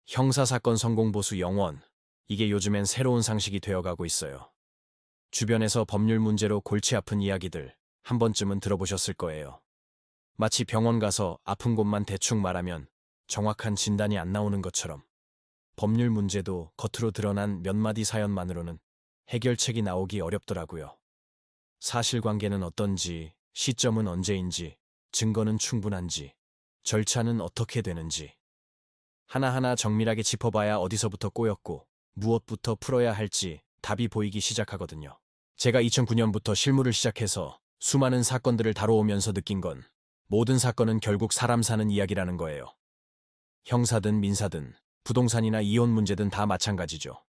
형사사건 성공보수 영원. 이게 요즘엔 새로운 상식이 되어가고 있어요. 주변에서 법률 문제로 골치 아픈 이야기들 한 번쯤은 들어보셨을 거예요. 마치 병원 가서 아픈 곳만 대충 말하면 정확한 진단이 안 나오는 것처럼 법률 문제도 겉으로 드러난 몇 마디 사연만으로는 해결책이 나오기 어렵더라고요. 사실관계는 어떤지, 시점은 언제인지, 증거는 충분한지, 절차는 어떻게 되는지 하나하나 정밀하게 짚어봐야 어디서부터 꼬였고 무엇부터 풀어야 할지 답이 보이기 시작하거든요. 제가 2009년부터 실무를 시작해서 수많은 사건들을 다뤄오면서 느낀 건 모든 사건은 결국 사람 사는 이야기라는 거예요. 형사든 민사든 부동산이나 이혼 문제든 다 마찬가지죠.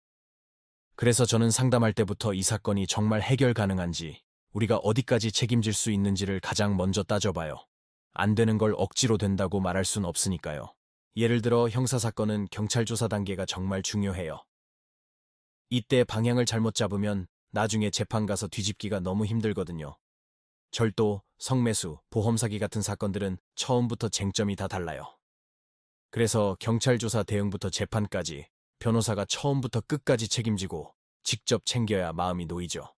그래서 저는 상담할 때부터 이 사건이 정말 해결 가능한지, 우리가 어디까지 책임질 수 있는지를 가장 먼저 따져봐요. 안 되는 걸 억지로 된다고 말할 순 없으니까요. 예를 들어 형사사건은 경찰 조사 단계가 정말 중요해요. 이때 방향을 잘못 잡으면 나중에 재판 가서 뒤집기가 너무 힘들거든요. 절도, 성매수, 보험 사기 같은 사건들은 처음부터 쟁점이 다 달라요. 그래서 경찰 조사 대응부터 재판까지 변호사가 처음부터 끝까지 책임지고 직접 챙겨야 마음이 놓이죠.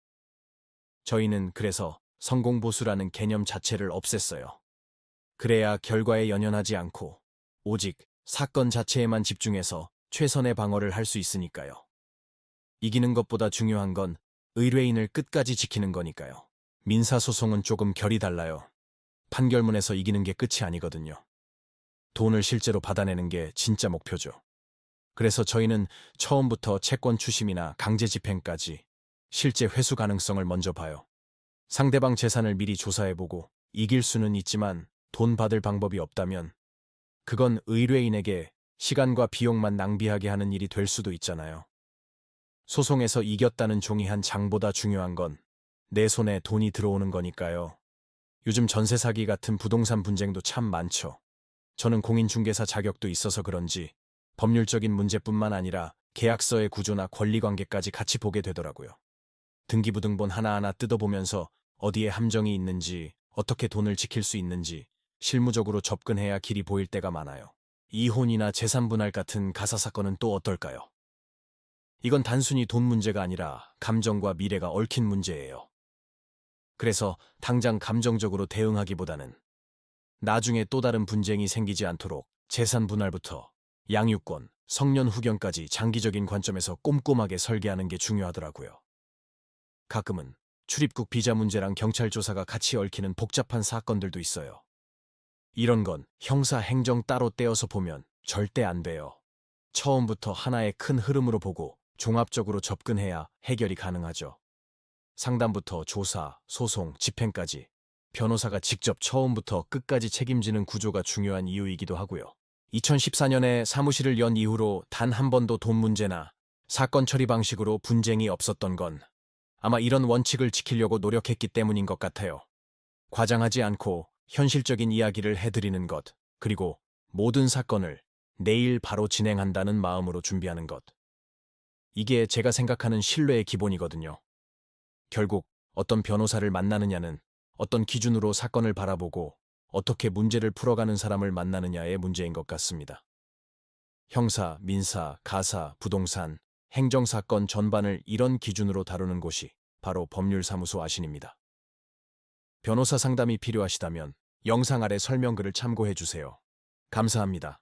저희는 그래서 성공보수라는 개념 자체를 없앴어요. 그래야 결과에 연연하지 않고 오직 사건 자체에만 집중해서 최선의 방어를 할 수 있으니까요. 이기는 것보다 중요한 건 의뢰인을 끝까지 지키는 거니까요. 민사소송은 조금 결이 달라요. 판결문에서 이기는 게 끝이 아니거든요. 돈을 실제로 받아내는 게 진짜 목표죠. 그래서 저희는 처음부터 채권 추심이나 강제 집행까지 실제 회수 가능성을 먼저 봐요. 상대방 재산을 미리 조사해보고 이길 수는 있지만 돈 받을 방법이 없다면 그건 의뢰인에게 시간과 비용만 낭비하게 하는 일이 될 수도 있잖아요. 소송에서 이겼다는 종이 한 장보다 중요한 건 내 손에 돈이 들어오는 거니까요. 요즘 전세 사기 같은 부동산 분쟁도 참 많죠. 저는 공인중개사 자격도 있어서 그런지 법률적인 문제뿐만 아니라 계약서의 구조나 권리관계까지 같이 보게 되더라고요. 등기부등본 하나하나 뜯어보면서 어디에 함정이 있는지, 어떻게 돈을 지킬 수 있는지 실무적으로 접근해야 길이 보일 때가 많아요. 이혼이나 재산분할 같은 가사사건은 또 어떨까요? 이건 단순히 돈 문제가 아니라 감정과 미래가 얽힌 문제예요. 그래서 당장 감정적으로 대응하기보다는 나중에 또 다른 분쟁이 생기지 않도록 재산 분할부터 양육권, 성년 후견까지 장기적인 관점에서 꼼꼼하게 설계하는 게 중요하더라고요. 가끔은 출입국 비자 문제랑 경찰 조사가 같이 얽히는 복잡한 사건들도 있어요. 이런 건 형사 행정 따로 떼어서 보면 절대 안 돼요. 처음부터 하나의 큰 흐름으로 보고 종합적으로 접근해야 해결이 가능하죠. 상담부터 조사, 소송, 집행까지 변호사가 직접 처음부터 끝까지 책임지는 구조가 중요한 이유이기도 하고요. 2014년에 사무실을 연 이후로 단 한 번도 돈 문제나 사건 처리 방식으로 분쟁이 없었던 건 아마 이런 원칙을 지키려고 노력했기 때문인 것 같아요. 과장하지 않고 현실적인 이야기를 해드리는 것, 그리고 모든 사건을 내일 바로 진행한다는 마음으로 준비하는 것. 이게 제가 생각하는 신뢰의 기본이거든요. 결국 어떤 변호사를 만나느냐는 어떤 기준으로 사건을 바라보고 어떻게 문제를 풀어가는 사람을 만나느냐의 문제인 것 같습니다. 형사, 민사, 가사, 부동산, 행정사건 전반을 이런 기준으로 다루는 곳이 바로 법률사무소 아신입니다. 변호사 상담이 필요하시다면 영상 아래 설명글을 참고해 주세요. 감사합니다.